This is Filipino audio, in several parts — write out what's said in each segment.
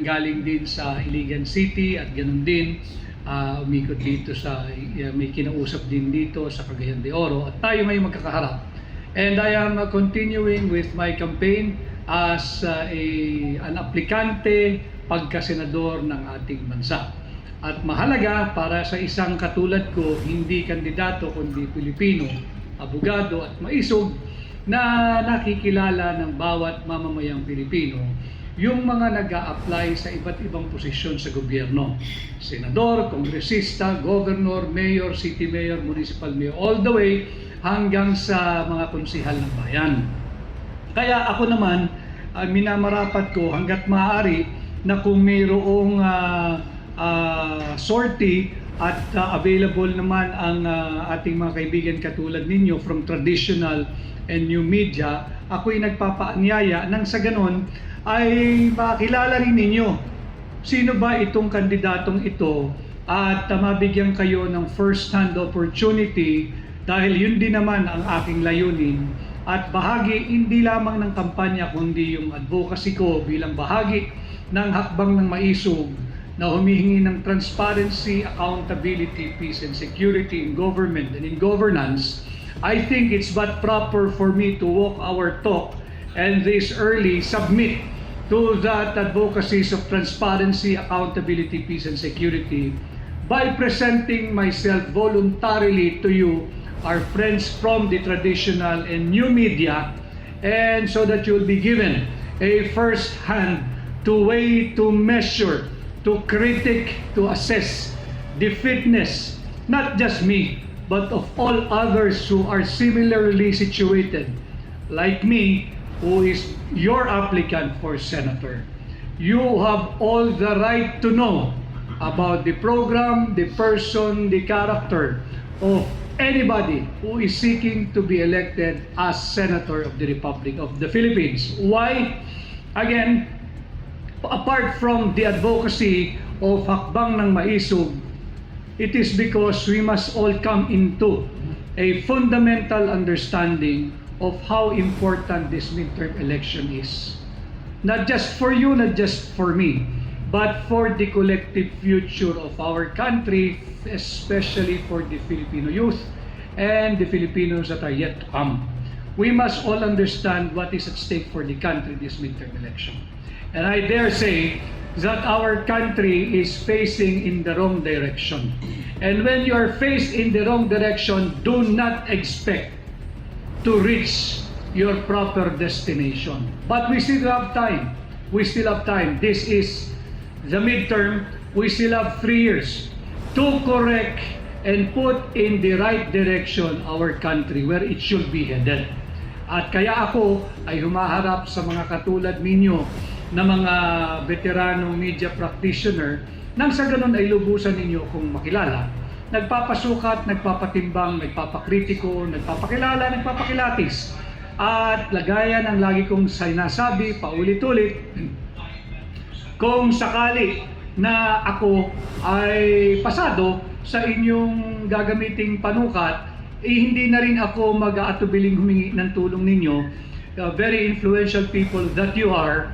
Galing din sa Iligan City at ganun din umikot dito sa may kinausap din dito sa Cagayan de Oro at tayo ngayon magkakaharap. And I am continuing with my campaign as an aplikante pagkasenador ng ating bansa. At mahalaga para sa isang katulad ko, hindi kandidato kundi Pilipino, abogado at maisog na nakikilala ng bawat mamamayang Pilipino yung mga nag-a-apply sa iba't ibang posisyon sa gobyerno. Senador, kongresista, governor, mayor, city mayor, municipal mayor, all the way hanggang sa mga konsihal ng bayan. Kaya ako naman, minamarapat ko hanggat maaari na kung mayroong sortie at available naman ang ating mga kaibigan katulad ninyo from traditional and new media, ako'y nagpapaanyaya nang sa ganon ay makilala rin ninyo sino ba itong kandidatong ito at mabigyan kayo ng first-hand opportunity dahil yun din naman ang aking layunin at bahagi hindi lamang ng kampanya kundi yung advocacy ko bilang bahagi ng hakbang ng maisog na humihingi ng transparency, accountability, peace and security in government and in governance. I think it's but proper for me to walk our talk and this early submit to that advocacies of transparency, accountability, peace and security by presenting myself voluntarily to you, our friends from the traditional and new media, and so that you'll be given a first-hand to weigh, to measure, to critic, to assess the fitness, not just me, but of all others who are similarly situated, like me, who is your applicant for senator. You have all the right to know about the program, the person, the character of anybody who is seeking to be elected as Senator of the Republic of the Philippines. Why? Again, apart from the advocacy of Hakbang ng Maisog, it is because we must all come into a fundamental understanding of how important this midterm election is. Not just for you, not just for me, but for the collective future of our country, especially for the Filipino youth and the Filipinos that are yet to come. We must all understand what is at stake for the country this midterm election. And I dare say that our country is facing in the wrong direction. And when you are faced in the wrong direction, do not expect to reach your proper destination. But we still have time. We still have time. This is the midterm. We still have 3 years to correct and put in the right direction our country where it should be headed. At kaya ako ay humaharap sa mga katulad ninyo na mga veterano media practitioner nang sa ganun ay lubusan ninyo kung makilala. Nagpapasukat, nagpapatimbang, nagpapakritiko, nagpapakilala, nagpapakilatis. At lagayan ang lagi kong sinasabi, paulit-ulit, kung sakali na ako ay pasado sa inyong gagamiting panukat, hindi na rin ako mag-aatubiling humingi ng tulong ninyo. Very influential people that you are,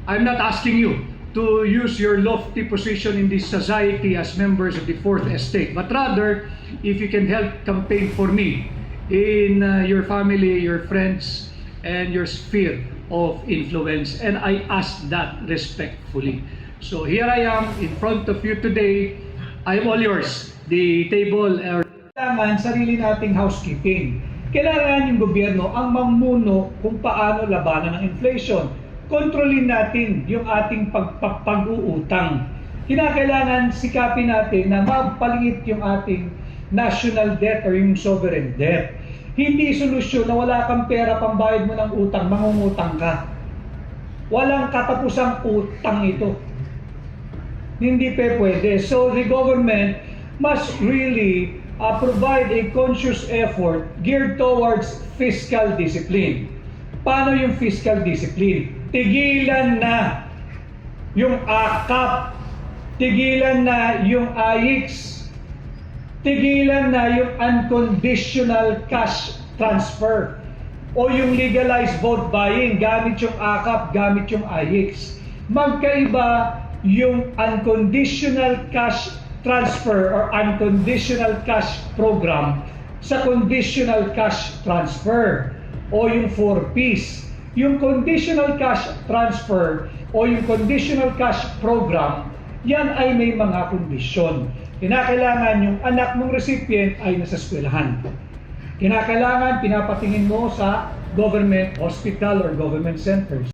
I'm not asking you to use your lofty position in this society as members of the Fourth Estate, but rather, if you can help campaign for me in your family, your friends, and your sphere of influence. And I ask that respectfully. So here I am in front of you today. I'm all yours. The table kailangan sarili nating housekeeping. Kailangan yung gobyerno ang mamuno kung paano labanan ng inflation. Kontrolin natin yung ating pag-uutang. Kinakailangan sikapin natin na mapaliit yung ating national debt or yung sovereign debt. Hindi solusyon na wala kang pera pambayad mo ng utang, mangungutang ka. Walang katapusang utang ito. Hindi pwede. So the government must really provide a conscious effort geared towards fiscal discipline. Paano yung fiscal discipline? Tigilan na yung AKAP, tigilan na yung AIX, tigilan na yung unconditional cash transfer o yung legalized vote buying gamit yung AKAP, gamit yung AIX. magkaiba yung unconditional cash transfer or unconditional cash program sa conditional cash transfer o yung 4Ps. Yung conditional cash transfer o yung conditional cash program, yan ay may mga kondisyon. Kinakailangan yung anak mong recipient ay nasa eskwelahan. Kinakailangan pinapatingin mo sa government hospital or government centers.